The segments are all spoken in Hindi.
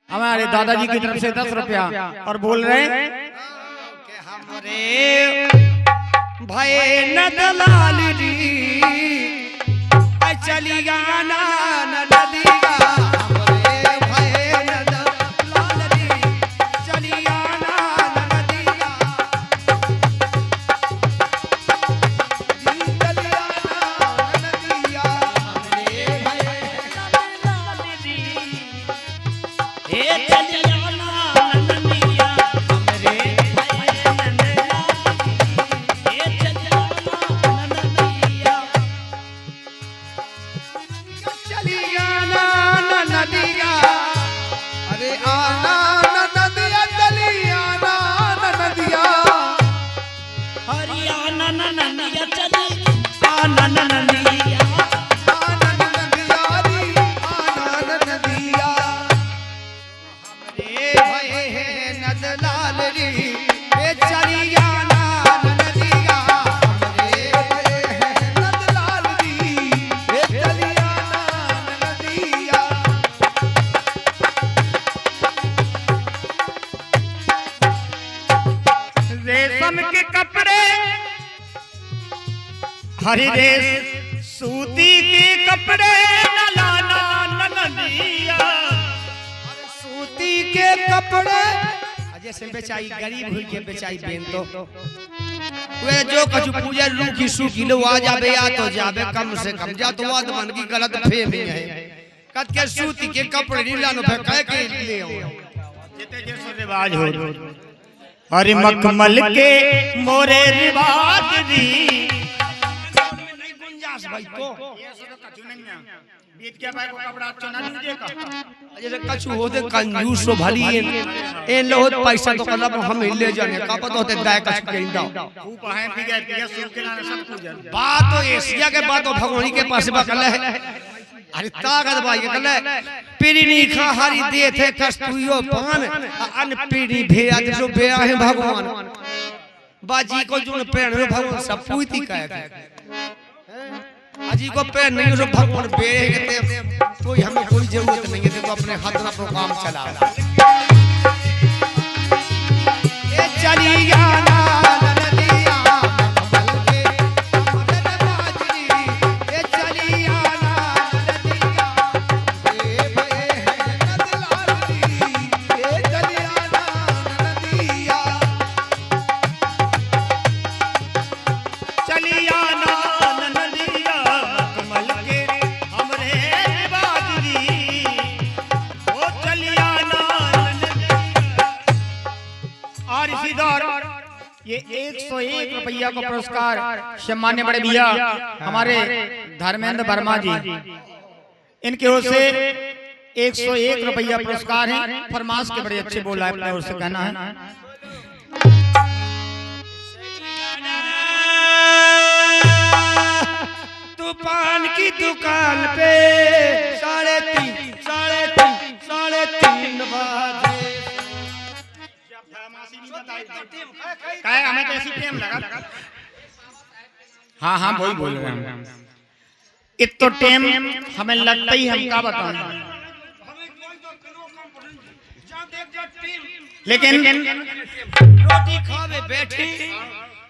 हमारे दादाजी की तरफ से 10 रुपया और बोल रहे हैं हमारे भाई न दलाल जी चली गाना न नदिया हमारे भाई न दलाल जी चली गाना न नदिया चली गाना न नदिया हमारे भाई न दलाल जी ए चली गाना न नदिया हमारे भाई न दलाल जी ए चली गाना न नदिया चली आना न नदिया अरे आना न नदिया चली आना न नदिया हरियाणा न नदिया चली आना न नदिया आना न नदिया री आना न नदिया हमरे भाई है नदलाल री ए चली आना न नदिया हमरे भाई है नदलाल री ए चली आना न नदिया रेशम के कपड़े हरी रेश सूती के कपड़े न लाना नदिया सूती के कपड़े जैसे बेचाई गरीब हुई के बेचाई बेन तो वे जो कछु पूजा रूखी सूखी लो आ जाबे या तो जाबे कम से कम जा तो वाद मन की गलत फहमी है कद के सूती के कपड़े नहीं लानो फे कह के ले आओ जिते जैसे रिवाज हो हरी मखमल के मोरे रिवाज दी नहीं गुंजाइश भाई तो बीत के भाई को कपड़ा अच्छा ना दीजिए का जैसे कछु होते कंजूस हो भली ए लो पैसा तो कलब हम ले जाने का पता होते दाय कछु के इंदा खूब है पिया सूख के लाने सब कुछ बात तो एशिया के बात तो भगवानी के पास बकल है अरे ताकत भाई के कले पीरी नहीं खा हरी दे थे कस्तुयो पान अन पीरी भेया जो भेया है भगवान बाजी को जो पेड़ में भगवान सब पूती कहे अजी को पेड़ नहीं जो भगवान बेरे के कोई हमें कोई जरूरत नहीं है तो अपने हाथ में अपना काम चला ए चली गाना नदिया कमल के अमर बाजरी ए चली गाना नदिया ए भए है नदलाल दी ए चली गाना नदिया चली आना नदिया कमल के हमरे बाजरी ओ चली आना नदिया। और इसी दौर ये 101 रुपया का पुरस्कार सम्मान्य बड़े भैया हमारे धर्मेंद्र वर्मा जी इनके ओर से 101 रुपया पुरस्कार है। फरमाश के बड़े अच्छे बोला है अपने ओर से कहना है तूफान की दुकान पे 3:30 बजे काय हमें तो ऐसी टेम लगा हाँ हाँ वही बोल रहे हैं इत तो टेम हमें लगता ही हम क्या बताएं लेकिन रोटी खावे बैठी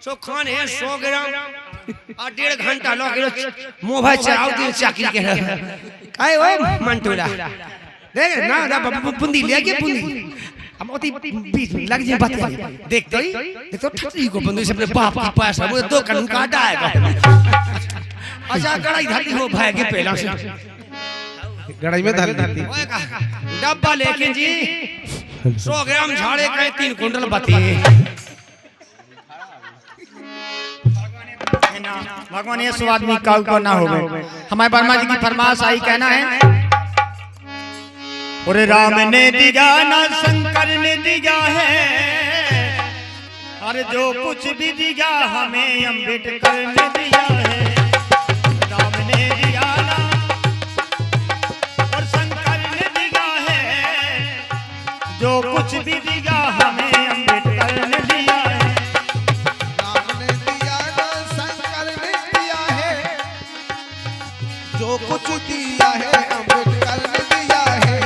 सो खान है 100 ग्राम और 1.5 घंटा लो किलो मोबाइल चलाओ दिन चाकरी के काय ओ मंटूला देख ना बुंदी ले के बुंदी हम ओती बीच में लग जाए बात देखते ही देखो ठगी को बंदू से अपने बाप की पास है वो 2 कन काटा है अच्छा कढ़ाई धरती हो भाई के पहला से गड़ाई में धर देती डब्बा लेके जी 100 ग्राम झाड़े का 3 कुंटल बती भगवान ये स्वाद में काउ को ना हो गए हमारे वर्मा जी की फरमाश आई कहना है और राम ने दिया ना शंकर ने दिया है और जो कुछ भी दिया हमें अम्बेडकर ने दिया है राम ने दिया ना और शंकर ने दिया है जो कुछ भी दिया हमें अम्बेडकर ने दिया है राम ने दिया ना शंकर ने दिया है जो कुछ दिया है अम्बेडकर ने दिया है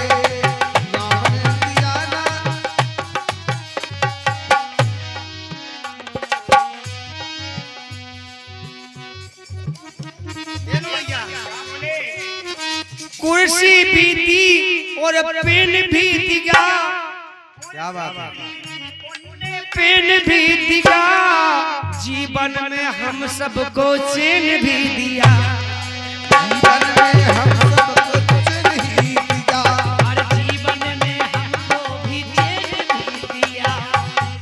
राम ने पेन भी दिया, क्या बात है। पेन भी दिया, जीवन में हम सबको चैन भी दिया। जीवन में हम सबको चैन ही दिया, और जीवन में हमको भी चैन भी दिया,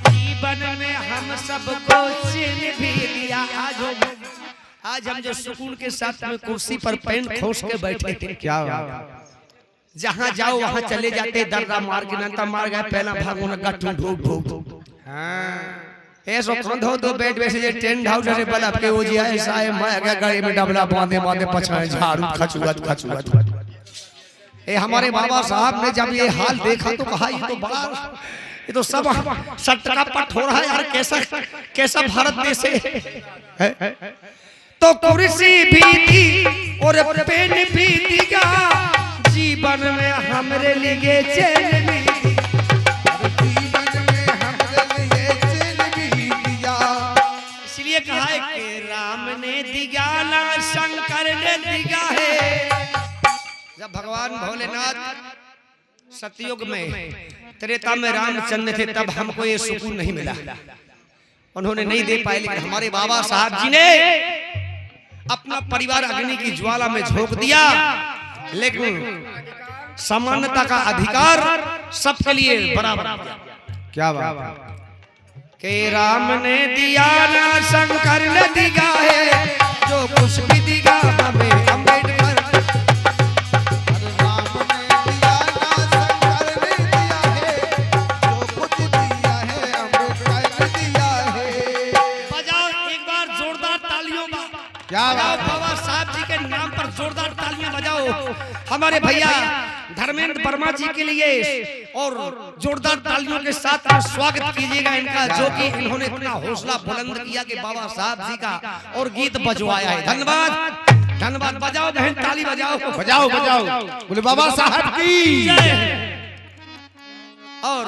जीवन में हम सबको चैन भी दिया। आज हम जो सुकून के साथ में कुर्सी पर पेन खोस के बैठे थे, क्या बात है। जहाँ जाओ वहाँ चले जाते, दर्रा मार के नंता मार गए, पहला भागो न गट्टू ढूक ढूक। ऐसो कंधो तो बैठ वैसे जे टेंट हाउस से बलब के वो जी ऐसा है, मैं गया गाड़ी में डबला बांधे बांधे पछाए झाड़ू खचुआत खचुआत। ए हमारे बाबा साहब ने जब ये हाल देखा तो कहा ये तो बड़ा, ये तो सब सटका पट हो रहा है यार, कैसा कैसा भारत देश है। तो कुर्सी भी दी और पेन भी दिया, जीवन में हमरे लिए चैन भी दी। जीवन में हमरे लिए चैन भी दिया, इसलिए कहा है कि राम ने दिया ना शंकर ने दिया है। जब भगवान भोलेनाथ सतयुग में त्रेता में रामचंद्र थे, तब हमको ये सुकून नहीं मिला, उन्होंने नहीं दे पाए। लेकिन हमारे बाबा साहब जी ने अपना परिवार अग्नि की ज्वाला में झोंक दिया, लेकिन समानता का अधिकार सबके लिए बराबर। क्या बात है। कि राम ने दिया ना शंकर ने दिया है, जो कुछ भी दिया हमें अम्बेडकर। अरे राम ने दिया ना शंकर ने दिया है, जो कुछ दिया है अम्बेडकर ने दिया है। बजाओ एक बार जोरदार तालियों का। क्या बात है। बाबा साहब जी के नाम पर जोरदार तालियां बजाओ हमारे भैया धर्मेंद्र वर्मा जी के लिए, और जोरदार तालियों के साथ स्वागत कीजिएगा इनका, जो कि इन्होंने इतना हौसला बुलंद किया कि बाबा साहब जी का और गीत बजवाया है। धन्यवाद धन्यवाद। बजाओ बहन, ताली बजाओ बजाओ बजाओ, बोले बाबा साहब की। और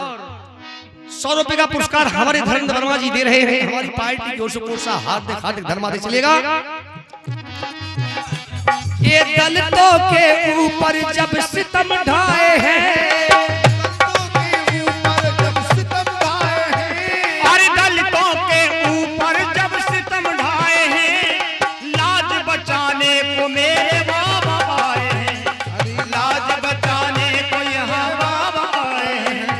100 रुपए का पुरस्कार हमारे धर्मेंद्र वर्मा जी दे रहे हैं, हमारी पार्टी की ओर से कोसा हार्दिक हार्दिक धन्यवाद चलेगा। ये दलितों के ऊपर जब सितम ढाए हैं, और दलितों के ऊपर जब सितम ढाए हैं, लाज बचाने को मेरे बाबा आए हैं, लाज बचाने को यहाँ बाबा आए हैं।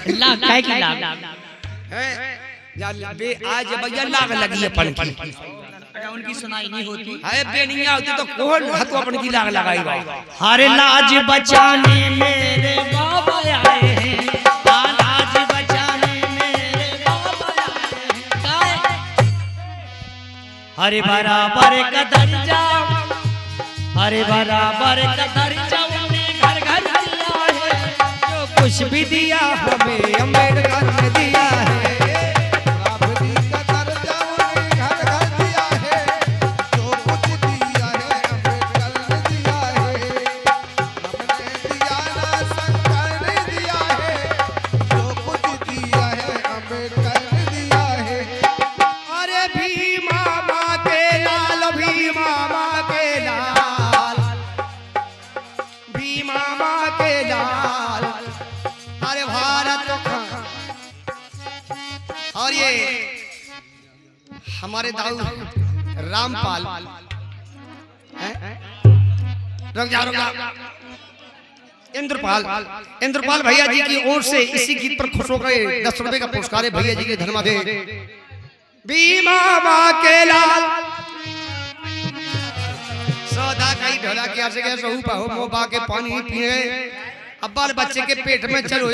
लाग काय की लाग आज भैया लाग लगी अपन की अगर उनकी सुनाई नहीं होती है, बेनिया होती तो कौन हाथ अपन की लाग लगाई बा। हर लाज बचाने मेरे बाबा आए हैं, लाज बचाने मेरे बाबा आए हैं। हरे बराबर का दर्जा, हरे बराबर का दर्जा उन्हें घर घर दिया है, जो कुछ भी दिया हमें अम्बेडकर ने दिया है। और ये हमारे दाऊ रामपाल रुक जा इंद्रपाल भैया जी की ओर से इसी गीत पर खुश होकर 10 रुपए का पुरस्कार है भैया जी के धन्यवाद है। भीमा माँ के लाल सौदा कई ढोला के से गए सहू पाहो मोबा के पानी पिए, अब बाल बच्चे के पेट में चलो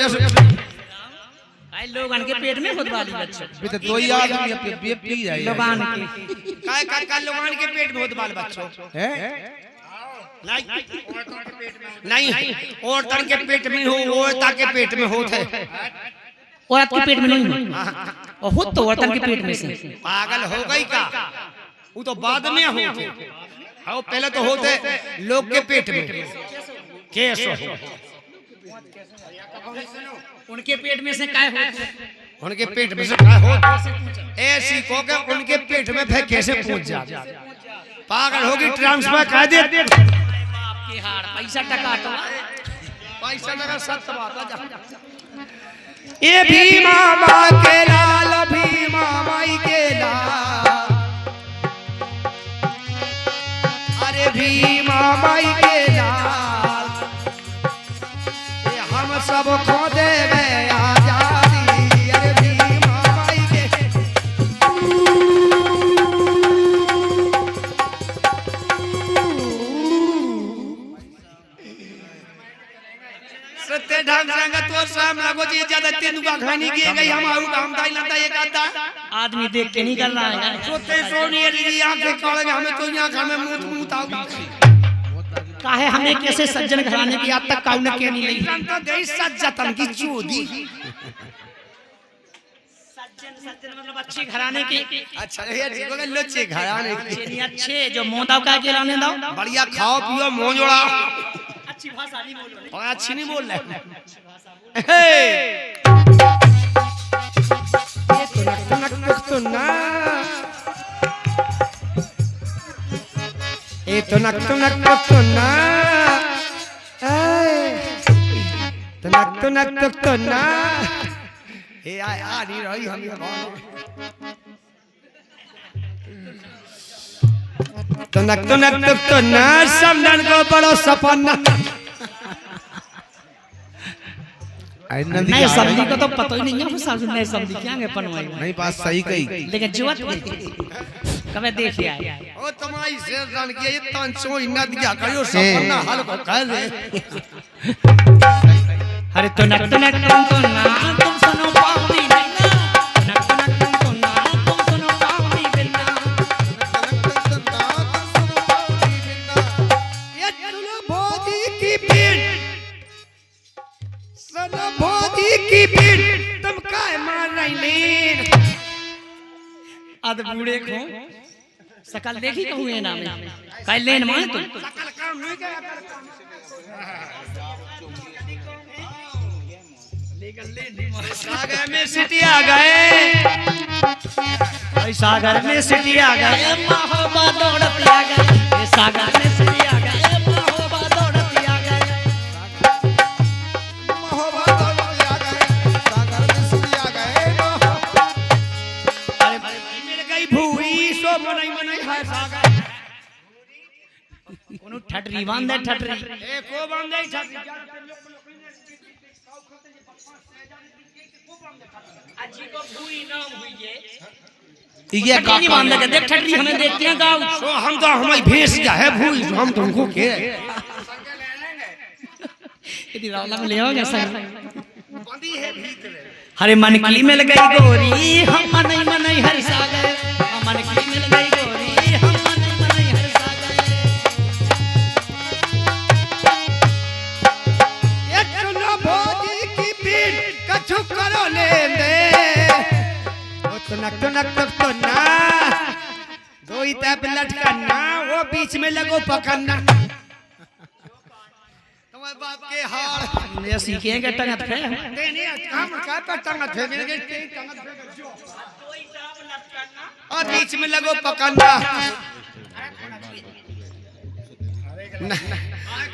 आई लोगन के पेट में होत वाली बच्चे तो दो ही आदमी पे पी जाए लोगन के काय लोगन के पेट में होत बाल बच्चों हैं। नहीं औरतन के पेट में हो, औरता के पेट में होत है, औरत के पेट में नहीं हो, और खुद तो औरतन के पेट में से। पागल हो गई का, वो तो बाद में होते, हाँ पहले तो होते लोग के पेट में कैसे हो, उनके पेट में से काय होते उनके पेट में से काय हो ऐसी को के उनके पेट में फिर कैसे पहुंच जाते पागल होगी ट्रांसफर कर दे बाप की हार पैसा टका तो पैसा लगा सत बात ये भीमा माँ के लाल भीमा माई के लाल अरे भीमा माई के लाल ये हम सब खो देवे आजादी अरे भीमा माई के सत्य ढंग संग तो शाम लगो जी ज्यादा तेन का खानी की गई हम आऊ काम दाई लंदा एक आधा आदमी देख के नहीं कर रहा है सोते सोनी री आंखें काले हमें तो आंखों में मुंह मुंह ताऊ काहे हमें कैसे सज्जन घराने की आज तक काउने के नहीं लगी तो दे सज्जतन की चोदी सज्जन मतलब अच्छे घराने के अच्छा ये ठीक है लच्छे घराने अच्छे नहीं अच्छे जो मोदाव का के लाने दो बढ़िया खाओ पियो मोजोड़ा अच्छी भाषा नहीं बोलो और अच्छी नहीं बोल रहे ये तो नक तो नक तो ना तो नक तो ना ये आ नहीं रही हम तो नक तो ना समझन को बड़ो सपना नए शब्दी को तो पता ही नहीं है सब नए शब्दी क्या है पनवाई नहीं बात सही कही लेकिन जुवत कबे देख लिया ओ तुम्हारी शेर जान की ये तांचो इन्ना दिया करियो सपना हल को कह दे अरे तो नक तो ना तुम सुनो पावनी नहीं ना नक तो ना तुम सुनो पावनी बिना ये सुनो भोदी की पीठ सुनो भोदी की पीठ तुम काय मार रही लीन आद बूढ़े को सकल देखी कहूँ ये नाम कल लेन मां तुम सकल काम नहीं क्या सागर में सिटी आ गए सागर में सिटी आ गए महोबा दौड़ती आ गए सागर में सिटी आ गए महोबा दौड़ती आ गए महोबा दौड़ती आ गए सागर में सिटी आ गए मिल गई भूई सो मनई है सागर कोनो ठटरी बांध दे ठटरी ए को बांध दे ठटरी अजी को भूई नाम हुई ये ठटरी नहीं बांध के देख ठटरी हमें देखते हैं गाँव सो हम तो हमारी भेस क्या है भूई हम तुमको के इतनी रौला में ले आओगे सर हरे मन की मिल गई गोरी हम मनई हर सागर हम मन की मिल गई गोरी हम मनई हर सागर ये सुनो भोजी की पीठ कछु करो ले दे ओ तो नक तो ना दो ही तैप लटकना वो बीच में लगो पकड़ना तुम्हारे बाप के हार ये सीखेंगे टंगत पे नहीं हम क्या पे टंगत है मेरे के टंगत पे जो और बीच में लगो पकड़ना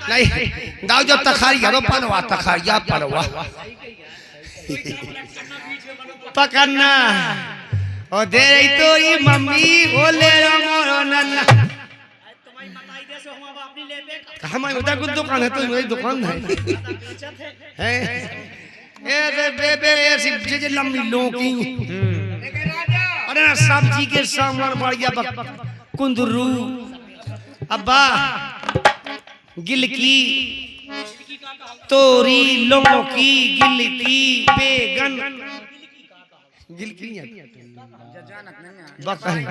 नहीं दाऊ जब तखारी हरो पनवा तखारिया पनवा पकड़ना और दे रही तो ये मम्मी बोले मोरो नन्ना हमारी उधर कुछ दुकान है तो मेरी दुकान है ए रे बेबे ऐसी जे लंबी लोकी अरे ना सब्जी के सामान बढ़िया कुंदरू अब्बा गिलकी तोरी लौकी गिलकी बैगन गिलकी बकरी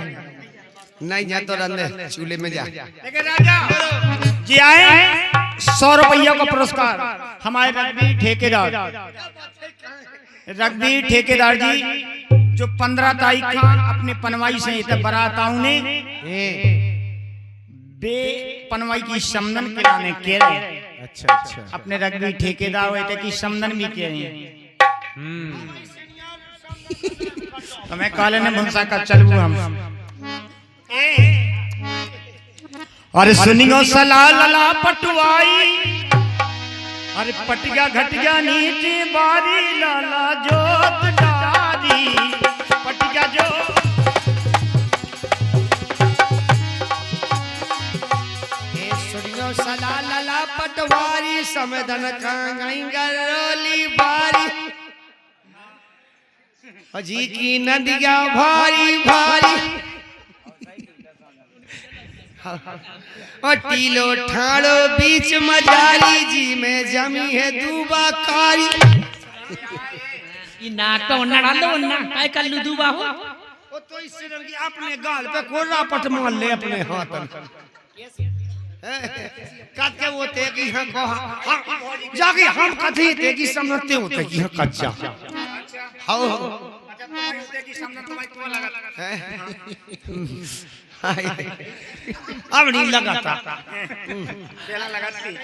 नहीं जा तो रंदे चूल्हे में जा जी आए 100 रुपया का पुरस्कार हमारे रग्बी ठेकेदार जी जो 15 तारीख का अपने पनवाई से इधर बराताओं ने बे पनवाई की समदन के लाने के रहे। अच्छा अच्छा अपने रग्बी ठेकेदार हुए थे कि समदन भी के रहे तो मैं काले ने भंसा का चलू हम अरे सुनियो सला लला पटवाई अरे पटिया घटिया नीचे बारी लाला जोत डारी पटिया जो सुनियो सला लला पटवारी समदन कांगई गरोली बारी अजी की नदिया भारी भारी और टीलो ठाड़ो बीच मजारी जी में जमी है दूबा कारी ये नाक तो नड़ा लो ना काय कल्लू दूबा हो वो तो इस सिरन की अपने गाल पे कोरा पट मार ले अपने हाथ कद के वो ते की हां को जाके हम कथी ते की समझते होते कि हां कच्चा हां अब नहीं लगाता पहला लगाती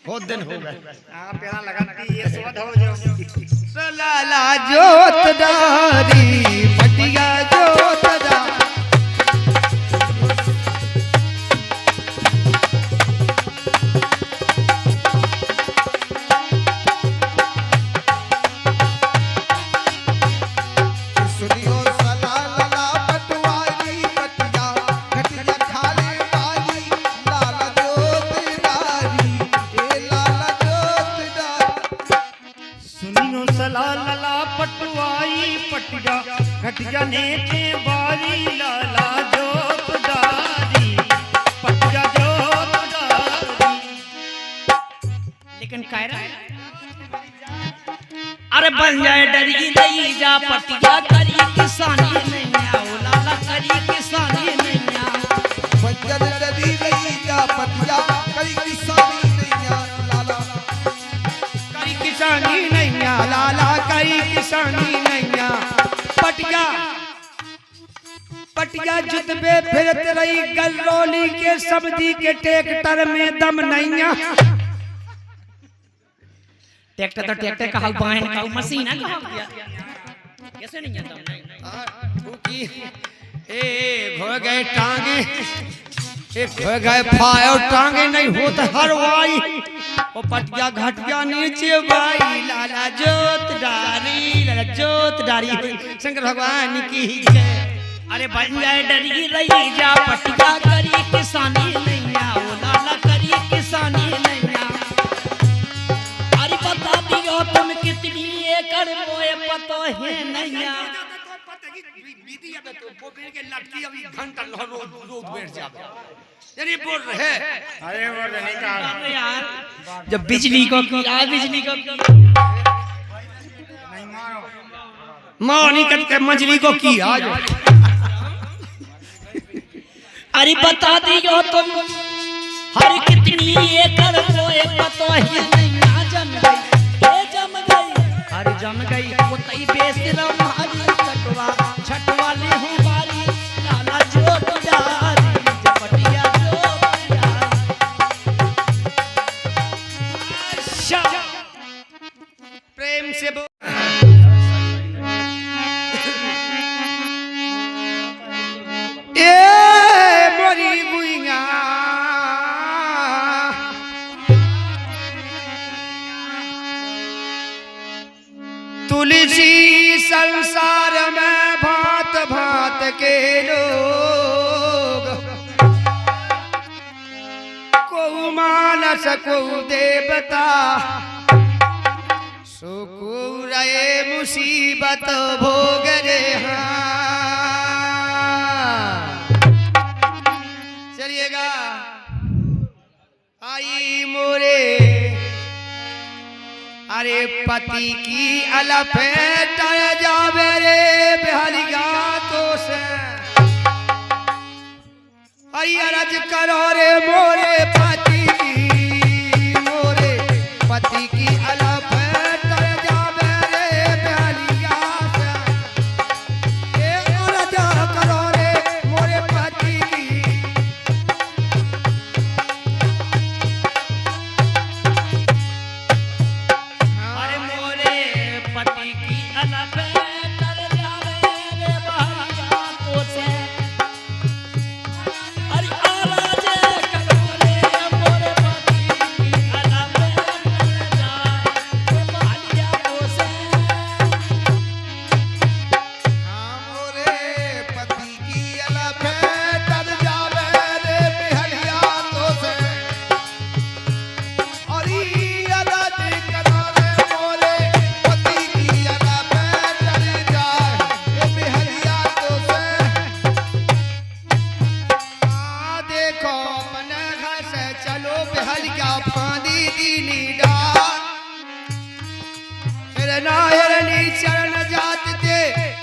बहुत दिन हो गए हां पहला लगाती ये स्वाद हो जो सलाला जोत दारी पटिया जोत दा सुनियो सला लला पटवारी पटिया घटिया खाले वाली लाला जोत डारी ए लाला जोत डारी सुनियो सला लला पटवाई पटिया घटिया नीचे बारी लाला जोत डारी पटिया जोत डारी लेकिन कह रहा अरे बन जाए डरी नहीं जा पटिया करी किसानी नहीं आओ लाला करी किसानी नहीं आओ बंजर डरी गई जा पटिया करी किसानी नैया लाला करी किसानी नैया लाला करी किसानी नैया पटिया पटिया जुतबे फिरत रही गलरोली के सब्जी के ट्रैक्टर में दम नैया ट्रैक्टर तो ट्रैक्टर का हाउ बाहन का मशीन है कैसे नहीं आता ए घो गए टांगे एक घो गए फायो टांगे नहीं होता हरवाई वो पटिया घटिया नीचे बाई लाला जोत डारी शंकर भगवान की जय अरे बन जाए डरी रही जा पटिया करी किसानी नहीं आओ लाला करी किसानी नहीं आओ अरे बता दियो तुम कितनी एकड़ मोए पतो है नहीं आओ यानी बोल रहे अरे वो नहीं कहा यार जब बिजली को किया बिजली को नहीं मारो माँ नहीं करके मछली को किया अरे बता दियो तुम हर कितनी एकड़ मोए पतो है नहीं आ जम गई अरे जम गई वो तई बेच रहा हमारी छटवा ले हूँ बारी लाला जोत डारी पटिया जोत डारी प्रेम से मोरी गुइया तुलसी संसार में भांत भांत के लोग को मानस को देवता सुकूर मुसीबत भोग रे चलिएगा आई मोरे अरे पति की अलफेट जावे रे बिहारिया तो से आई अरज करो रे मोरे पति की अलफेट जावे रे बिहारिया से अरज करो रे मोरे पति की अरे मोरे पति की अलग फांदी दीनी डार हिरना हिरनी चरण जात ते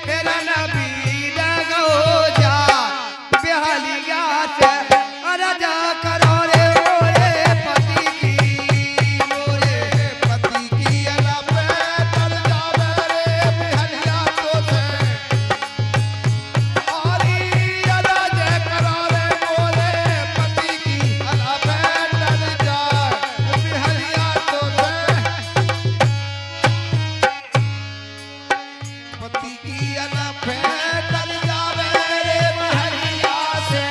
हिरन बीन गो जा बिहाली गात अरजा करो रे मोरे पति की मोरे पति की अला पे तर जावे रे बिहरिया तो से हरी अला जे करो रे मोरे पति की अला पे तर जाए बिहरिया तो से पति की अला पे तर जावे रे बिहरिया से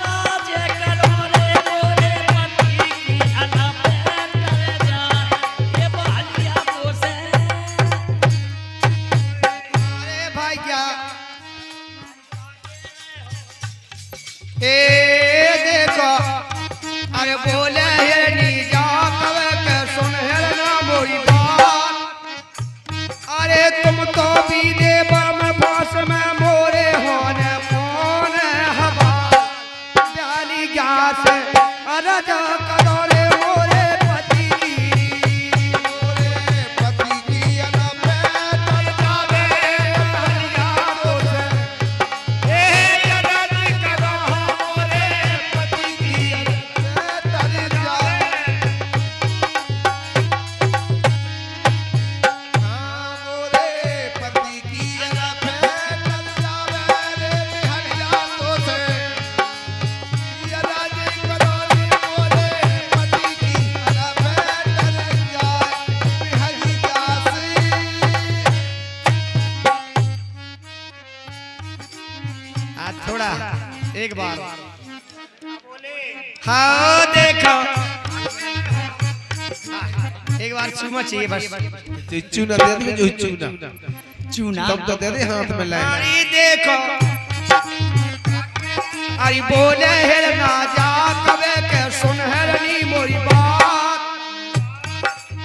राजे करो रे मोरे पति की अला पे कर जा ये बहलिया तो से अरे भाई क्या ए देखो अरे बोले हिरनी जा कवे के सुन हिरना मोरी बात अरे तुम तो भी दे बम फांस में मोरे होने फोन हवा प्याली ग्यास अरे जा करो रे मोरे पति की मोरे पति की अला पे तर जावे बिहरिया तो से ए जगत करो मोरे पति की अला पे तर जावे मोरे पति की अला पे तर जावे रे बिहरिया तो से अला जे करो रे मोरे पति की अला पे तर जाए बिहरिया से आज थोड़ा एक बार हाँ देखो एक बार चूमा चाहिए बस चूना दे दे जो चूना चूना तब तो दे दे हाथ में लाए अरे देखो अरे बोले हिरना जा कबे के सुन हिरनी मोरी बात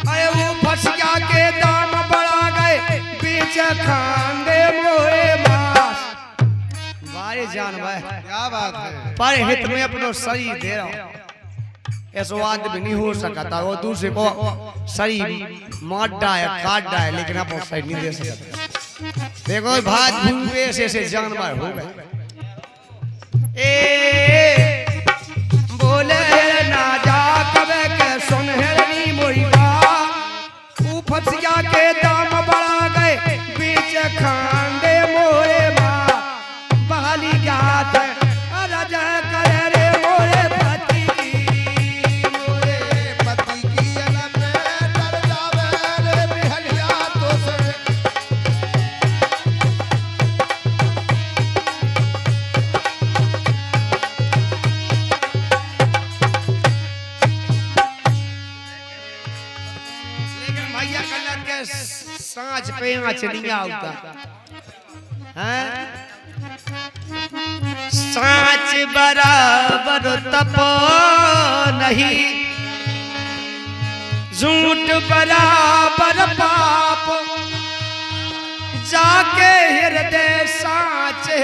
अरे वो फसिया के दाम बढ़ा गए बीच खांगे मोरे मास वारे जान भाई क्या बात है पर हित में अपनो शरीर दे रहा हूं ऐसा आदमी नहीं हो सकता वो दूसरे को शरीर मारता है काटता है लेकिन अपना शरीर नहीं दे सकता देखो भात भूखे से जानवर हो गए ए बोले ना जा कबे के सुन हिरनी मोरी बात ऊ फसिया के दाम बढ़ा गए बीच खांडे मोरे माँ बहाली गात राजा करे रे मोरे पति की मोरे पति की अला पे तर जावे रे बिहरिया तो से लेकिन भैया कलर के सांच पे आँच नहीं आता हैं सांच बराबर तपो नहीं झूठ बराबर पाप जाके हृदय सांचे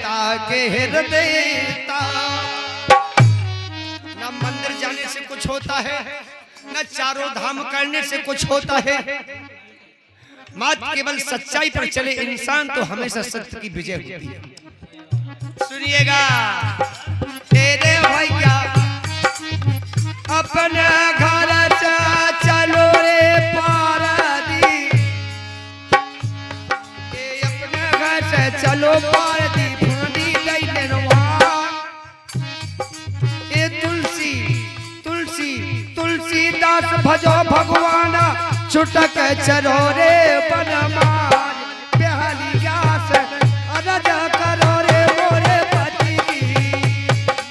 ताके हृदय ता न मंदिर जाने से कुछ होता है न चारों धाम करने से कुछ होता है मात्र केवल सच्चाई पर चले इंसान तो हमेशा सत्य की विजय होती है सुनिएगा तेरे भैया अपने घर से चलो रे पारदी अपने घर से चलो पारदी फांदी गई नरवा ए तुलसी तुलसी तुलसीदास भजो भगवाना छुटक चरो रे बनमान बेहलिया से अरज करो रे मोरे पति की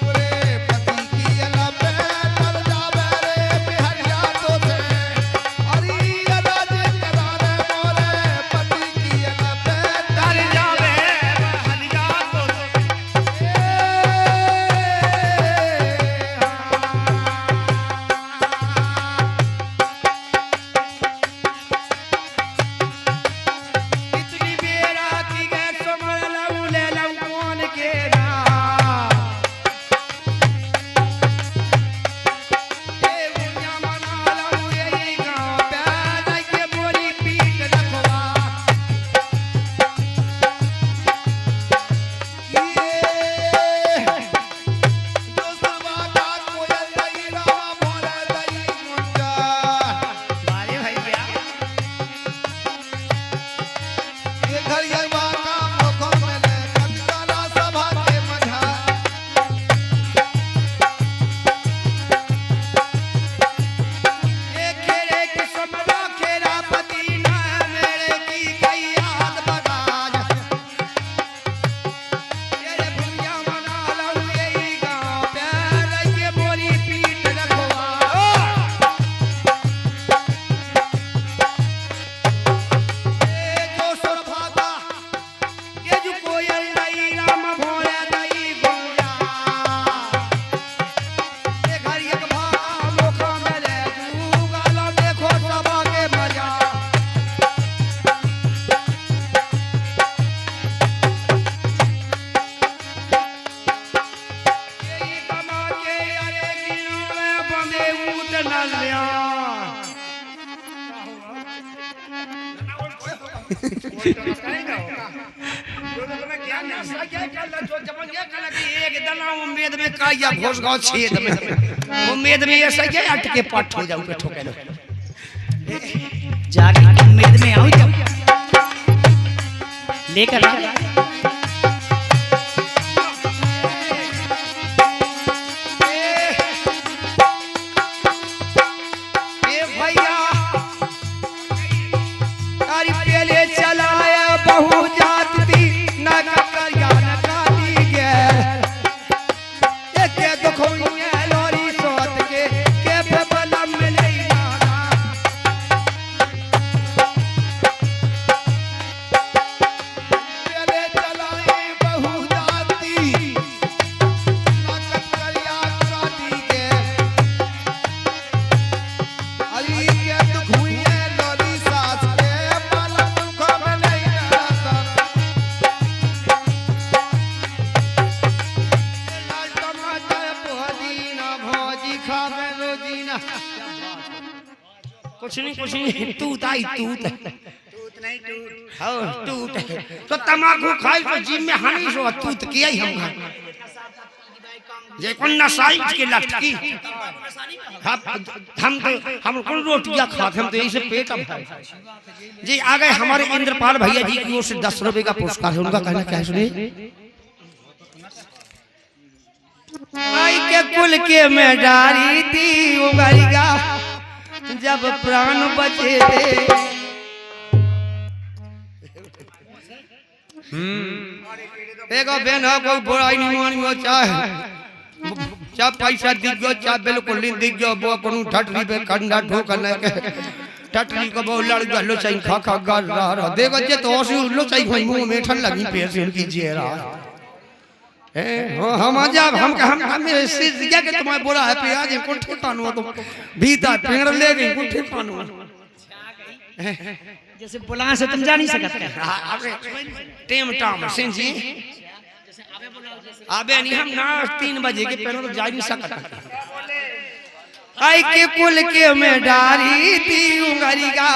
मोरे पति की अला पे तर जावे रे बिहरिया तो से हरी अला जे करो रे मोरे पति की अला पे तर जावे बहलिया तो या नशा क्या कल जो जबन ये कल की एक दना उम्मीद में काया घोष गांव छेद में उम्मीद में ऐसा क्या अटके पट हो जाऊं पे ठोके लो जाके उम्मीद में आओ जब लेकर आ ए भैया तारी पहले चलाया बहु जात दी ना करिया न काटी गे एक दुखोइए लोरी सोत के बलम मिले पहले चलाए बहु जाती ताकत करिया काटी के अली के दुख हुई लोरी सास के पलम दुख में नहीं आता लाल टमाटर पुदीना भौजी खावे रोजीना कुछ नहीं तूत आई तूत हाँ तूत तो तमाकू खाई तो जीव में हानि सो तूत किया ही हम खाए जे कौन नसाई के लटकी हम कौन रोटियां खाते हम तो यही से पेट अब है जी आ गए हमारे इंद्रपाल भैया जी की ओर से 10 रुपए का पुरस्कार है उनका कहना क्या है सुनिए आई के कुल के में डारी थी उंगलिया जब प्राण बचे थे एगो बेन हो कोई बुराई नहीं मानी हो चाहे पैसा दिग्गो चाहे बिल्कुल नहीं दिग्गो वो कोनो ठटरी पे कंडा ठोकने के ठटरी को बहुत लड़ गलो चाहिए खा कर रहा देखो जे तो ओसी उल्लो चाहिए भाई मुंह में ठंड लगी पैसे उनकी जेरा हम जब हम मेरे से दिया के तुम्हें बोला है प्याज कौन ठिकानो तो भीतर पेड़ ले गई कौन ठिकानो जैसे बुला से तुम जा नहीं सकते टेम टाम सिंह जी आबे नहीं हम ना 3 बजे के पहले तो जा नहीं सकता आई के कुल के में डारी थी उंगली का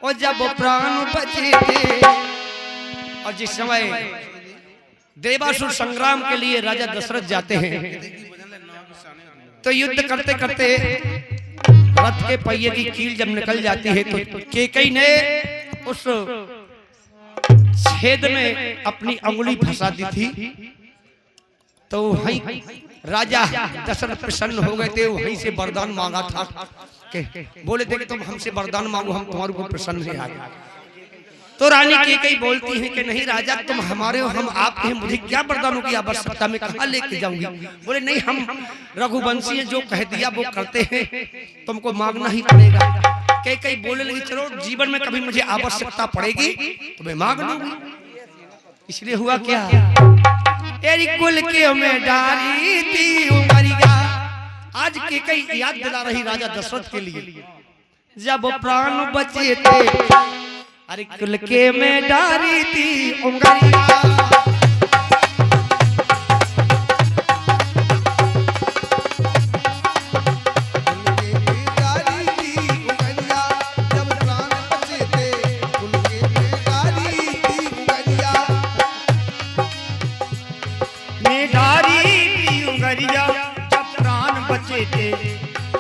और जब प्राण बचे थे और जिस समय देवासुर संग्राम के लिए राजा दशरथ जाते हैं तो युद्ध करते करते रथ के पहिए की कील जब निकल जाती है तो केकई ने उस छेद में अपनी अंगुली फंसा दी थी तो वहीं राजा दशरथ प्रसन्न हो गए थे वहीं से वरदान मांगा था कि बोले थे कि तुम हमसे वरदान मांगो हम तुम्हारे ऊपर प्रसन्न हैं आगे तो रानी केकई बोलती है कि नहीं राजा तुम हमारे हो हम आपके हैं मुझे क्या वरदानों की आवश्यकता में कहाँ लेके जाऊंगी बोले नहीं हम रघुवंशी हैं जो कह दिया वो करते हैं तुमको मांगना ही पड़ेगा केकई बोले लगी चलो जीवन में कभी मुझे आवश्यकता पड़ेगी तो मैं मांग लूंगी इसलिए हुआ क्या तेरी कुल के में डारी थी उमरिया आज केकई याद दिला रही राजा दशरथ के लिए जब प्राण बचे थे अरे कुल के में डारी थी उंगलिया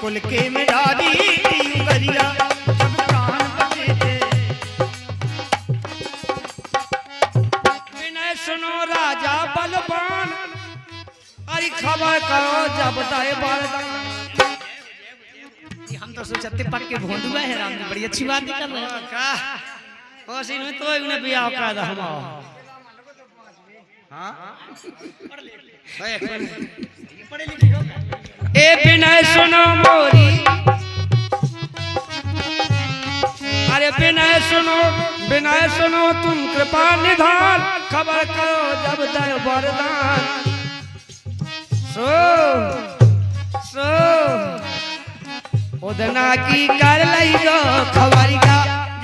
कुल के में डारी थी उंगलिया जब प्राण बचे थे विनय सुनो राजा बलवान अरे खबर करो जब दाए बारदान हम तो सोचते पक के भोंदुआ है राम जी बड़ी अच्छी बात कर रहे हैं का ओसी में तो इन्हें बियाह कर दा हम हां पढ़े लिखे हो ए विनय सुनो मोरी अरे विनय सुनो तुम कृपा निधान खबर करो जब दय वरदान सो उदना की कर लई जो खबरिया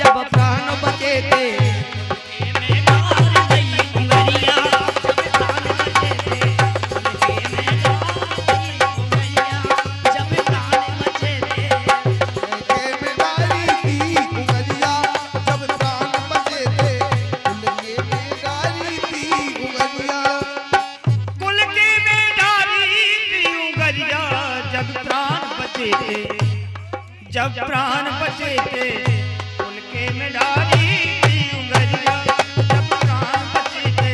जब प्राण बचे थे जब प्राण बचे थे उनके में डाली थी उंगलियां, जब प्राण बचे थे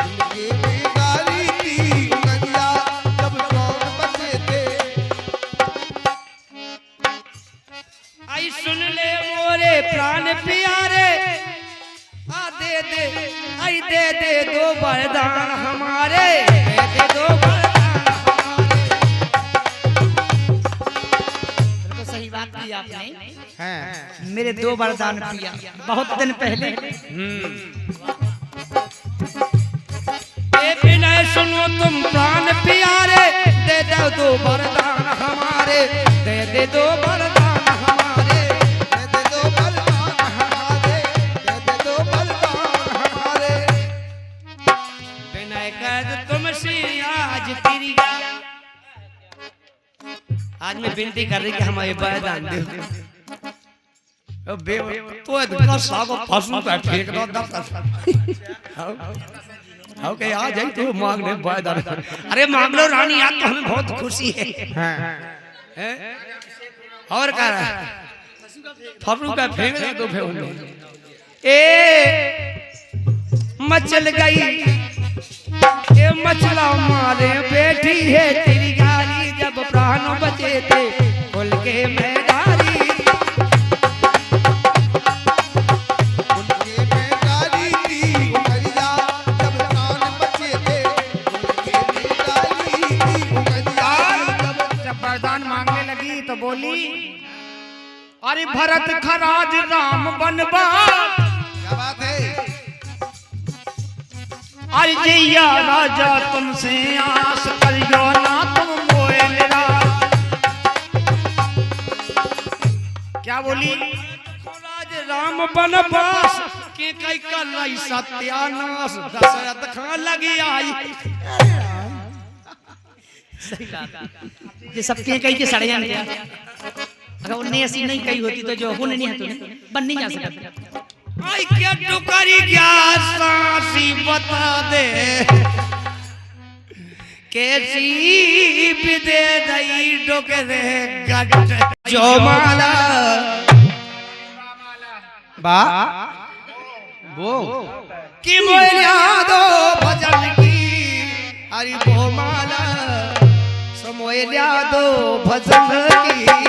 उनके में डाली थी उंगलियां, जब प्राण बचे थे। आई सुन ले मोरे प्राण प्यारे, आ दे दे, आई दे दे दो वरदान हमारे, दे दे दो वरदान हमारे। बिल्कुल सही बात की आपने। हैं मेरे 2 वरदान पिया बहुत दिन पहले। ए विनय सुनो तुम प्राण प्यारे, दे दो 2 वरदान हमारे, दे दे 2 वरदान हमारे। दे दे दो बलिदान हमारे, दे दे दो बलिदान हमारे। विनय कर तुमसे आज तेरी, आज मैं विनती कर रही कि हमारे वरदान दो। तो इतना सागो फसू का फेंक दो हाउ के आ जाई तो मांगने वरदान। अरे मांग लो रानी, आज तो हमें बहुत खुशी है। हैं? और कह रहा है फसू का फेंक दो तो फेंक ए मचल गई, ए मचला मारे बैठी है तेरी गाड़ी, जब प्राण बचे थे खुल के मैदारी। उनके में डाली थी उंगलियां, जब प्राण बचे थे उनके में डाली थी उंगलियां। जब वरदान मांगने लगी तो बोली, अरे भरत खराज राम बनवास, क्या बात है? अरे जैया राजा तुमसे आस करियो ना तुम मोए निराश। क्या बोली? राज राम बनवास के कई कलाई सत्यानाश, दशरथ खान लगी आई। ये सब कहीं के सड़े जाने थे। अगर उन्हें ऐसी नहीं कही होती तो जो होने नहीं है तो बन नहीं जा सकता। आई क्या टुकड़ी क्या सांसी बता दे, कैसी विदे दई डोकरे गट जो माला बा वो कि मोया दो भजन की, अरे वो माला समोया दो भजन की।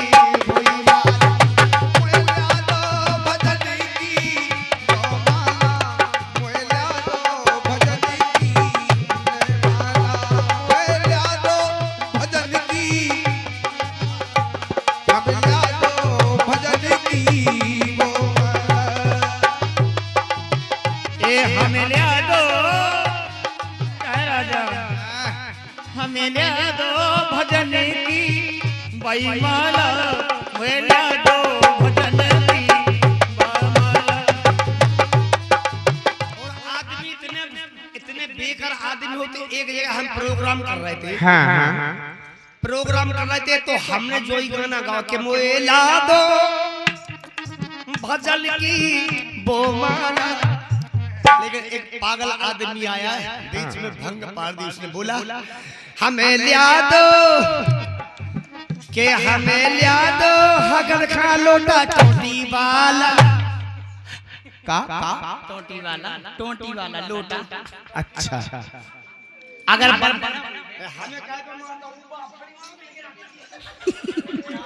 हमें लिया दो, क्या राजा, हमें लिया दो भजन की बैमाला, हमें लिया दो भजन की बैमाला। और आदमी इतने बेकार आदमी होते। एक जगह हम प्रोग्राम कर रहे थे, प्रोग्राम कर रहे थे तो हमने जो ही गाना गाओ के मोला दो भजन की वो माला, लेकिन एक पागल आदमी आया बीच में भंग पार दी। उसने बोला हमें लिया दो के हमें लिया दो हगर खा लोटा टोटी वाला। का टोटी वाला लोटा। अच्छा अगर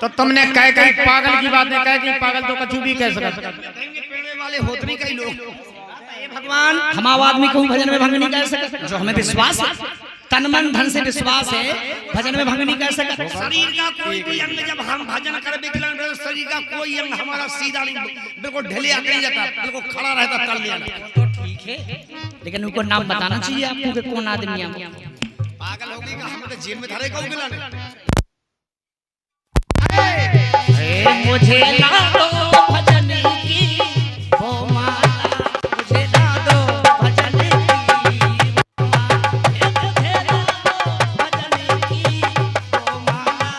तो तुमने कह कहीं पागल की बात नहीं कह कि पागल तो कछु भी कह सकता। वाले होते नहीं कई लोग। भगवान हम आदमी को भजन में भंग नहीं कर सकते। जो हमें विश्वास है, तन मन धन से विश्वास है, भजन में भंग नहीं कर सकते। शरीर का कोई भी अंग जब हम भजन कर विकलांग शरीर का कोई अंग हमारा सीधा नहीं, बिल्कुल ढिलिया नहीं जाता, बिल्कुल खड़ा रहता तल लिया। तो ठीक है, लेकिन उनको नाम बताना चाहिए आपको कि कौन आदमी है। पागल हो गई का हम तो जेल में धरे का उगला मुझे ला दो भजन की वो माला, मुझे ला दो भजन की वो माला,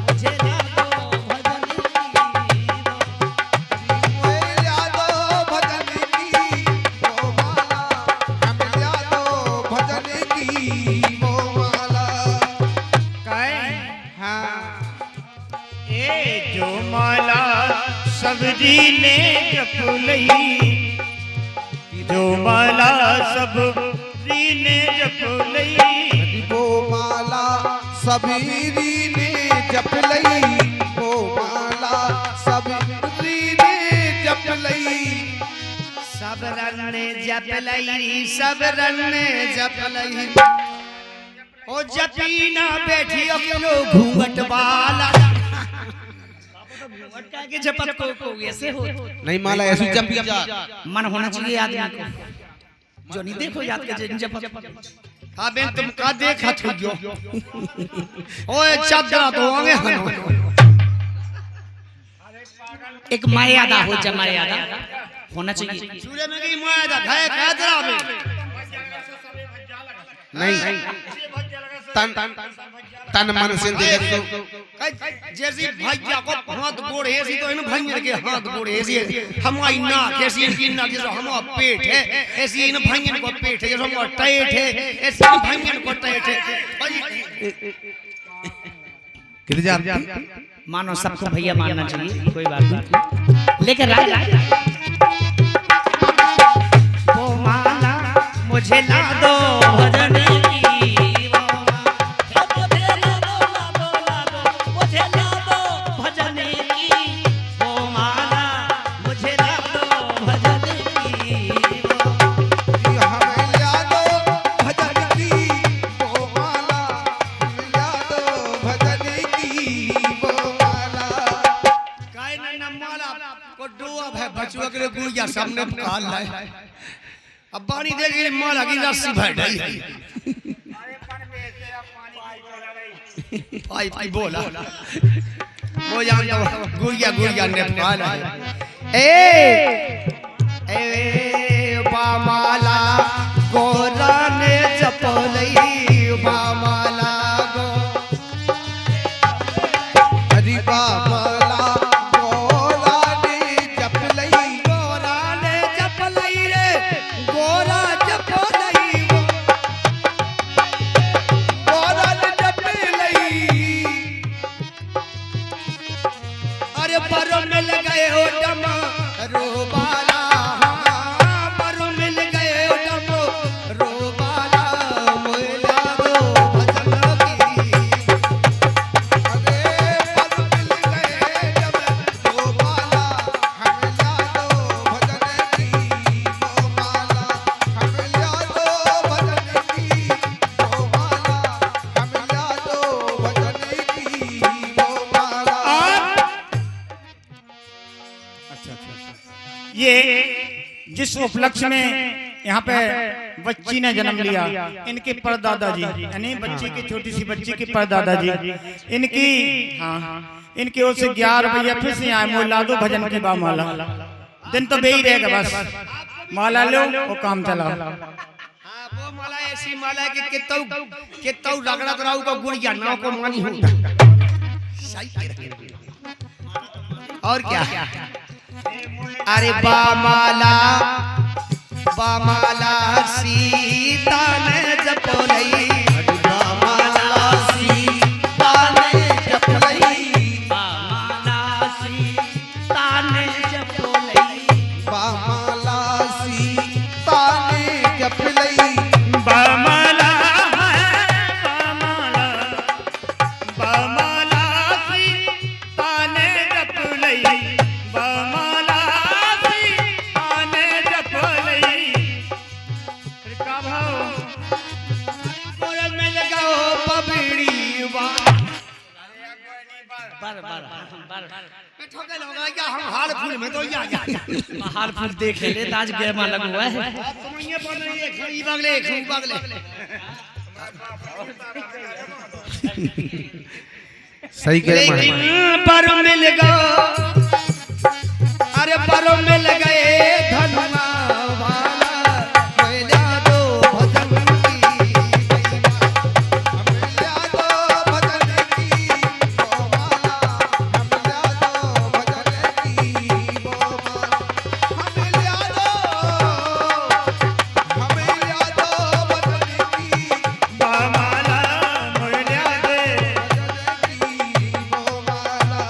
मुझे ला दो भजन की वो माला, मुझे ला दो भजन जो माला सबरी ने जप लई जो माला सबरी ने जप लई वो माला सबरी ने जप लई वो माला सबरी ने जप लई सबरन ने जप लई सबरन ने जप लई ओ जपी ना बैठी अकेलो घूंघट वाला घूंघट का के जपत को ऐसे हो नहीं माला ऐसी जप जा मन होना चाहिए आदमी को जो नहीं देखो याद के जपत हाँ बेन तुम का देखा थो जो ओए चादरा तो आगे हनो एक मर्यादा हो मर्यादा होना चाहिए। सूर्य में की मर्यादा घाय कादरा में नहीं तन तन मन से देख तो जैसी भैया को हाथ गोड़ ऐसी तो इन भैया के हाथ गोड़ ऐसी हमारी नाक ऐसी इनकी नाक जैसे हमारा पेट है ऐसी इन भैया को पेट है जैसे हमारा टाइट है ऐसी इन भैया को टाइट है किधर जा मानो सबको भैया मानना चाहिए कोई बात नहीं लेकिन राजा वो माला मुझे ला दो भजन की वो मुझे ला दो मुझे ला दो भजन की वो माला मुझे ला दो भजन की हमें यादो भजन की वो माला हमें यादो भजन की वो माला काय ना माला को डोब है बचुआ के गुड़िया सामने काल लाए अब पानी दे के माला की रस्सी भर गई पाइप की बोला वो जान तो गुड़िया गुड़िया ने पाला ए बामाला गोरा ने चपलई बामाला गो हरि बाबला गोरा ने जप लई गोरा ने चपलई रे गोरा चपलई गोरा ने जप लई अरे पर मिल गए हो डम रोबाला पर मिल गए हो डम रोबाला मोला दो भजन की अरे पर मिल गए जब वो माला हमें यादो भजन की वो माला हमें यादो भजन की वो माला हमें यादो भजन की वो माला ये जिस उपलक्ष्य में यहाँ पे बच्ची ने जन्म लिया इनके परदादा जी यानी बच्ची की छोटी सी बच्ची के परदादा जी इनकी इनकी ओर से 11 रुपया फिर से आए मोला दो भजन की बा माला दिन तो बे ही रहेगा बस माला लो वो काम चला। हाँ वो माला ऐसी माला है कि कितौ रगड़ा कराऊ को गुड़िया नाव को मानी हो और क्या अरे बामाला बामाला सीता ने जपलई बामाला सीता ने जपलई माला सी ताने जपोलई बामाला सीता ने जप लई बामाला बामाला बामाला सीता ने जप लई बामाला सीता ने जप लई। फिर का भाव गोरल में लगाओ पबड़ी ठोके लोगा या हम हाल फूल में तो या हाल फूल देख ले आज गैमा लगुआ है तुम ये बोल रही है खड़ी बगले खूब बगले सही कह रहे लेकिन पर मिल गए अरे पर मिल गए धनुआ वाला कोयला दो भजन की हमें यादो भजन की वो माला हमें यादो भजन की वो माला हमें यादो भजन की बामाला मोरल्या दे भजन की वो माला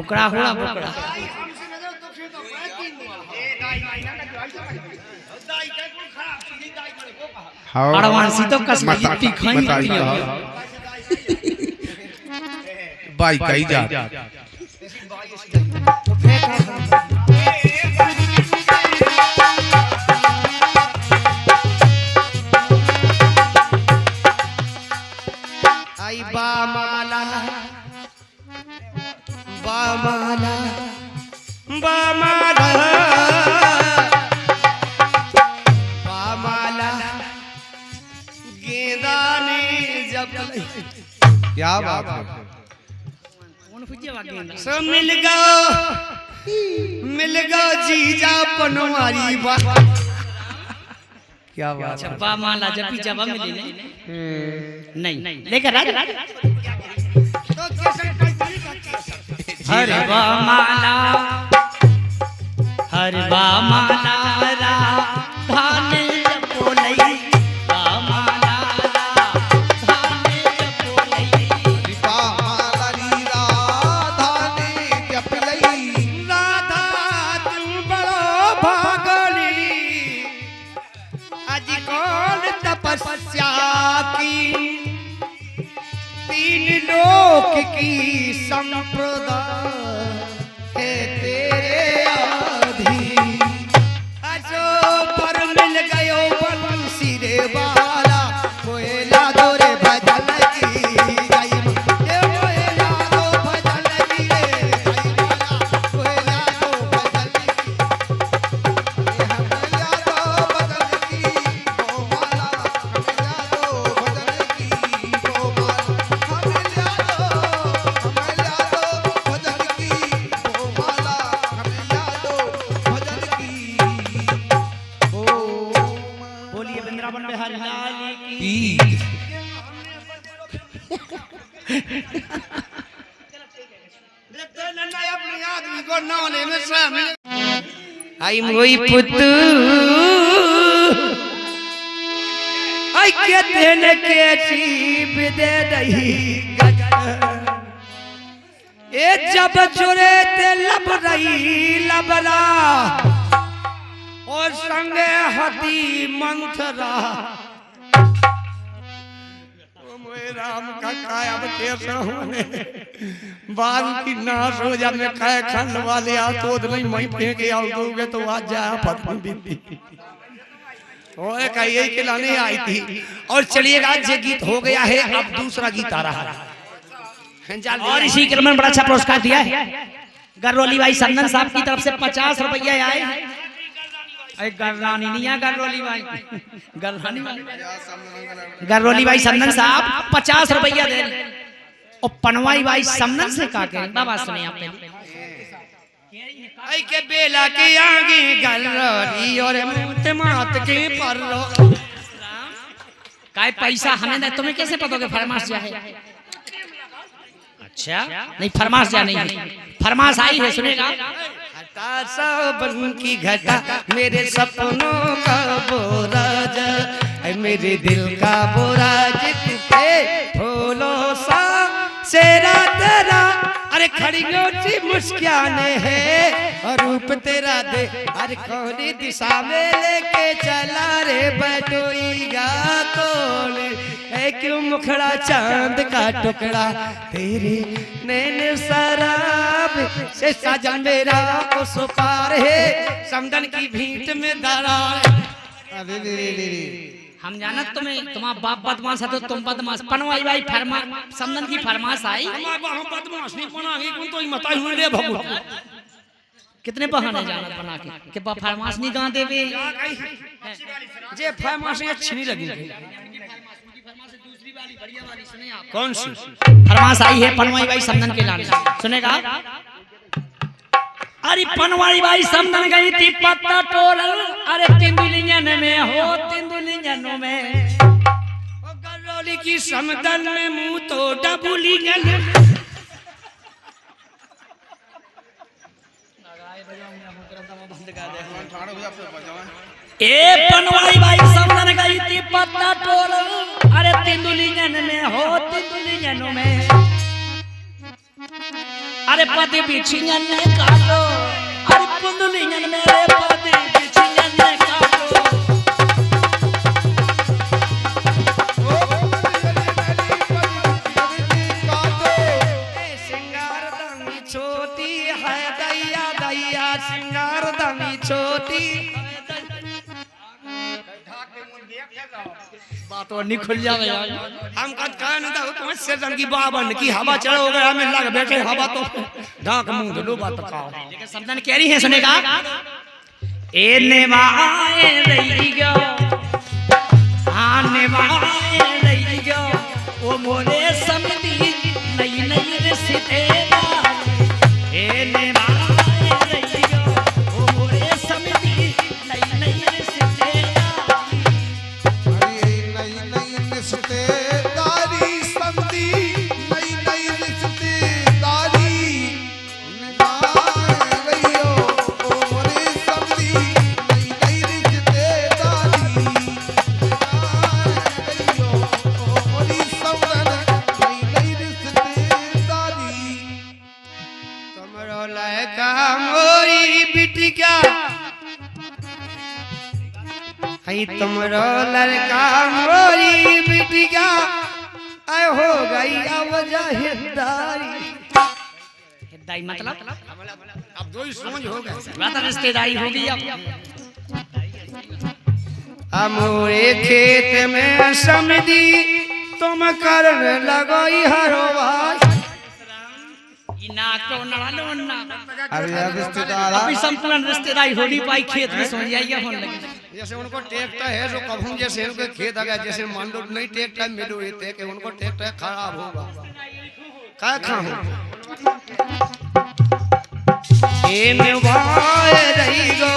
बुकड़ा हुआ बुकड़ा अड़वांसी तो कसम तीखाई बाई कही जा आई बामाला बामाला बामाला बामाला गेंदा ने जब क्या बात है सब मिल गो जीजा पनवारी बा क्या बात है बा माला जब भी जब मिली नहीं लेकर राज हर बा माला रा धान जपोलई बा माला धान जपोलई बामाला राधा ने जपलई राधा तू बड़ो भागली आज कौन तपस्या की तीन लोक की संप्रदा है तेरे आधी अजो पर मिल गयो बंसी रे बाला कोयला दोरे भजन की गई ये कोयला दो भजन की रे गई बाला कोयला दो भजन की बोलिए वृंदावन बिहारी लाल की आई मोई पुतू आई के तेन के चीप दे दही ए जब चुरे ते लब रही लबरा और संगे हती मंथरा ओ मोए राम का काया कैसे होने बाल की नाश हो जा मैं खाए खंड वाले आ तो नहीं मैं फेंक आओ दोगे तो आज जा पत्नी बीती ओए का यही खिलाने आई थी और चलिएगा ये गीत हो गया है अब दूसरा गीत आ रहा है और इसी क्रम में बड़ा अच्छा पुरस्कार दिया है गररोली भाई संदन साहब की तरफ से 50 रुपया आए हैं गररानी नहीं है गररोली भाई गररानी गररोली भाई संदन साहब 50 रुपया दे और पनवाई भाई संदन से का के बाबा सुने आप पहले आई के बेला के आगे गररोली और मुंह मात के परलो काय पैसा हमें दे तुम्हें कैसे पता कि फरमाश जा है अच्छा नहीं फरमाश जा नहीं है फरमाश आई है सुनेगा बन की घटा मेरे सपनों का बोराज मेरे दिल का बोराज तुझे फूलों सा सेरा तेरा अरे खड़ियों सी मुस्काने है और रूप तेरा दे अरे कौन दिशा में लेके चला रे बटोईगा कौन है क्यों मुखड़ा चांद का टुकड़ा तेरे नैन शराब से सजन मेरा उस पार है समदन की भीट में दरार हम जानत तुम्हें तुम्हारा बाप बदमाश है तो तुम बदमाश पनवाई भाई फरमा समदन की फरमाश आई बदमाश नहीं बना कौन तो मताई हुए ले भगु कितने बहाने जानत बना के बा फरमाश नहीं गा देवे जे फरमाश अच्छी नहीं लगी कौन सी फरमाश आई है पनवाई भाई समदन के लाने सुनेगा अरे पनवाई भाई समदन गई थी पत्ता टोरल अरे तिंदुलिंगन में हो तिंदुलिंगनों में गररोली की समदन में मुंह तो डबुलिंगन ए पनवाई भाई समदन गई थी पत्ता टोरल अरे तिंदुलिंगन में हो तिंदुलिंगनों में अरे पति बिछियन ने काटो अरे पुंडलियन मेरे पति बिछियन ने काटो सिंगार दानी छोटी है दैया दैया सिंगार दानी छोटी बात और नहीं खुल जावे यार हम कद कान दा तुम से जन की बाबन की हवा चढ़ो गया हमें लग बैठे हवा तो ढाक मुंह लो बात काओ लेकिन समझन कह रही है सुनेगा ए नेवाए रही गयो हां नेवाए रही गयो ओ मोरे समधी नई नई रिश्तेदार ए नेवाए रही गयो ओ मोरे समधी नई नई रिश्तेदार अरे नई नई रिश्तेदारी समधी नई नई रिश्तेदारी निभाए रहियो ओ मोरे समधी नई नई रिश्तेदारी निभाए रहियो ओ मोरी समधन नई नई रिश्तेदारी तुमरो लड़का मोरी बेटी क्या हई तुमरो लड़का मोरी बेटी क्या आय हो गई अब जहिदारी हिदाई मतलब अब दो ही समझ हो गए बात रिश्तेदारी होगी अब मोरे खेत में समधी तुम करने लगोई हरो भाई ना तो नड़ालो ना अरे यार रिश्तेदार अभी संपूर्ण रिश्तेदारी हो नहीं पाई खेत में समझ आइए होने लगी जैसे उनको ट्रैक्टर है जो कभू जैसे उनके खेत आ गया जैसे मान लो नहीं ट्रैक्टर मिलो रहते कि उनको ट्रैक्टर खराब होगा क्या खाऊं ए निभाए रही गो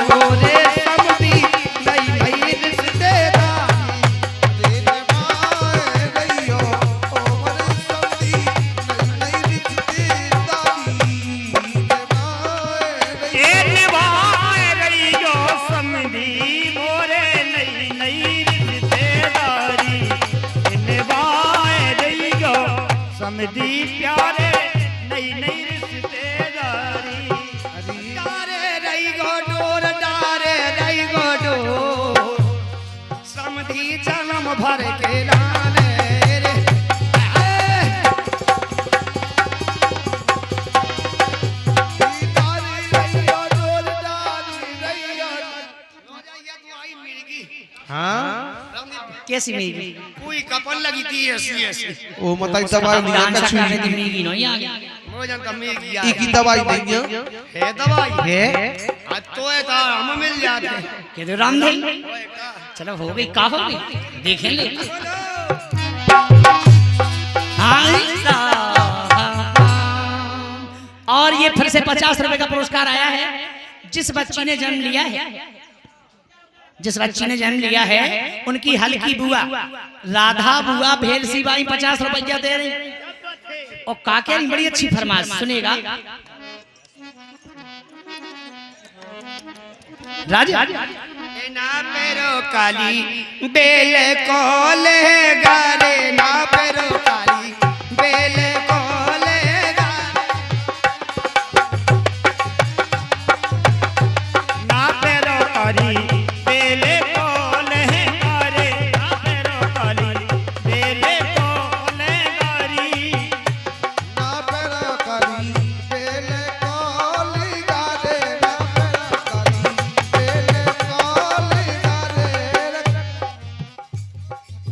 मोरे समधी नई नई रिश्तेदारी अरे निभाए रहियो ओ मोरे समधी नई नई रिश्तेदारी निभाए ए रहियो निभाए रही जो समधी मोरे नई नई रिश्तेदारी निभाए रही जो समधी प्यारे नई नई रिश्तेदारी डारे रही गो डोर डारे रही गो डोर समधी जन्म भर के लाने रे दारी रहियो डोलदारी रहियो कैसी मेरी कोई कपन लगी थी ऐसी ऐसी ओ मताई दवाई नहीं डांस आता करने छुई दी मेरी नो या मोजन का मेगी ई की दवाई नहीं है दवाई है आज तो है था हम मिल जाते कह दो रामधन चलो हो गई का हो गई देखें ले हाय साहब। और ये फिर से 50 रुपए का पुरस्कार आया है जिस बच्ची ने जन्म लिया है जिस बच्ची ने जन्म लिया है उनकी हल्की बुआ राधा बुआ भेलसी बाई 50 रुपया दे रही और काके नहीं बड़ी अच्छी फरमाइश सुनेगा राजा ना पेरो काली बेल कोले गारे ना पेरो काली बेल कोले ना पेरो करी बेले कोले गारे ना पेरो करी बेले कोले गारी ना पेरा करी बेले कोली गारे ना पेरा करी बेले कोली गारे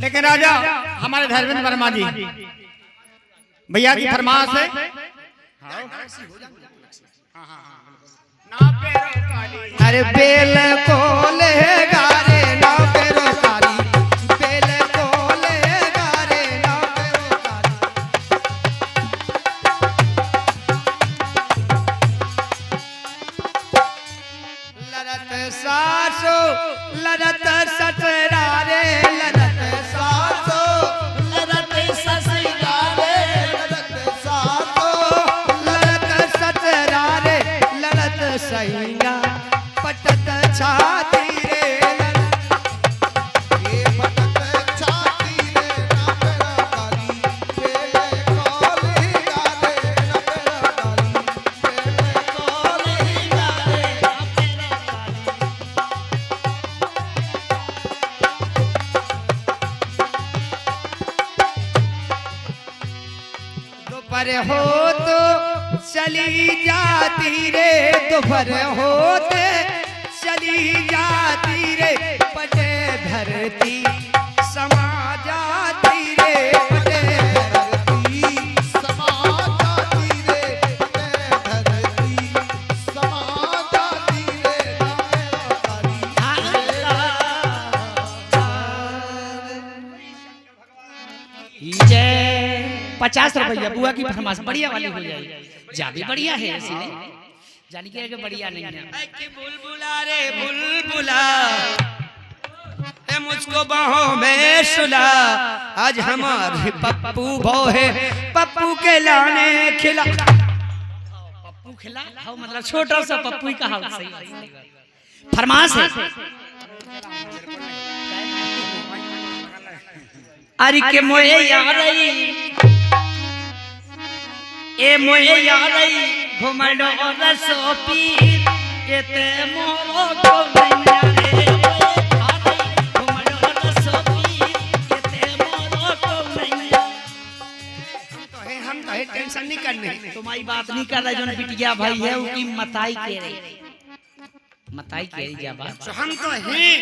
लेकिन राजा हमारे धर्मेंद्र वर्मा जी भैया की फरमाइश है ना पेरो काली अरे बेल कोले गारे ना पेरो काली बेल कोले गारे ना पेरो काली लरत सासो लरत ससुरारे लरत सासो लरत ससुरारे लड़क सातो ललत सतरारे ललत सैया पटत छाती रे ये फटक छाती रे ना पेरा करी बेले कोली गारे ना पेरा हो तो चली जाती रे, दोपहर होते चली जाती रे, पटे धरती समा जाती रे, पटे धरती समा जाती रे, पटे धरती समा जाती रे, जय 50 रुपया बुआ की फरमाइश बढ़िया वाली हो जाएगी। जा भी बढ़िया है ऐसी नहीं जानी के बढ़िया नहीं है। कि बुलबुला रे बुलबुला ए मुझको बाहों में सुला, आज हमारे पप्पू भौ है, पप्पू के लाने खिला। पप्पू खिला हाँ मतलब छोटा सा पप्पू ही कहा सही फरमाइश है। अरे के मोए यारई ए मोए यारई घुमड़ो रसो पी केते मोरो को नैया रे यारई घुमड़ो रसो पी केते मोरो को नैया। हम तो है टेंशन नहीं करने। तुम्हारी बात नहीं कर रहे जो बिटिया भाई है उसकी मताई के रही मताई के रही जा बात। तो हम तो हैं,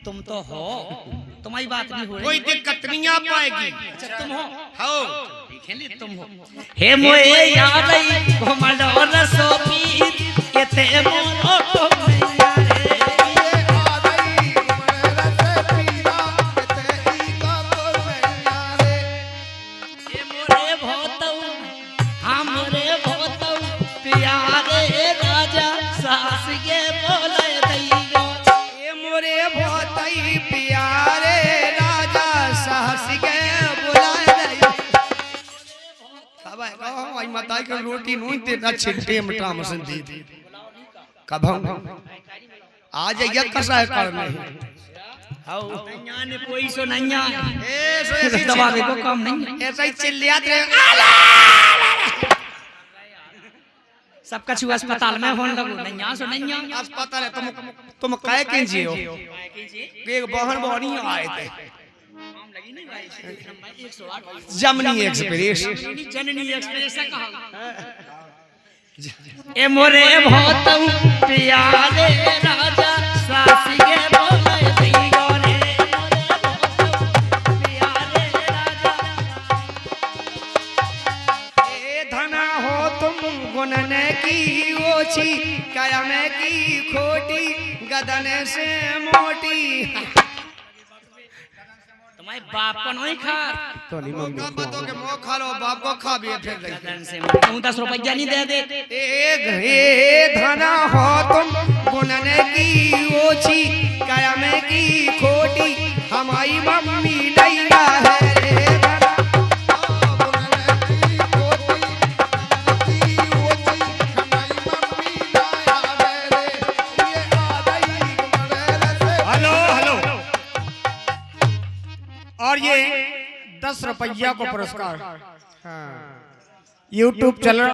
तुम तो हो तुम्हारी बात नहीं हो कोई दिक्कत नहीं आ पाएगी। अच्छा तुम हो हो खेली तुम हो हे मोए यारई घुमड़ो रसो पी केते मोरो को नैया रे। ये आ गई मेरे से पीरा, तेरी का तो नैया रे। ए मोरे भोतौ हमरे भोतौ प्यारे राजा सास के बोले दैयो। ये मोरे भोतई प्यारे राजा साहस के बुलाए दई। कब कहो आई माता की रोटी नून ते ना छिलटे मटा मसन दी कब हम आज ये कसा है करने हाउ नैया ने कोई सो नैया ए सो ऐसी दबावे को काम नहीं ऐसा ही चिल्लाते सबका छुआ अस्पताल में होने लगो नैया सो नैया। अस्पताल है तुम कहे के जियो एक बहन बहनी आए थे जमनी एक्सप्रेस जननी एक्सप्रेस कहा ए मोरे भोतौ प्यारे राजा सास के बोले दैयो रे। प्यारे राजा ए धना हो तुम गुनने की ओछी कायम की खोटी गदन से मोटी। तुम्हारे बाप को नहीं खा तो नहीं मम्मी के मुंह खा लो बाप को खा भी फिर गई। गदन से कहूं 10 रुपया नहीं दे दे। ए धना हो तुम गुनने की ओछी कायम की खोटी हमारी मम्मी नैया है रे धना। हेलो हेलो और ये 10 रुपया को पुरस्कार YouTube चैनल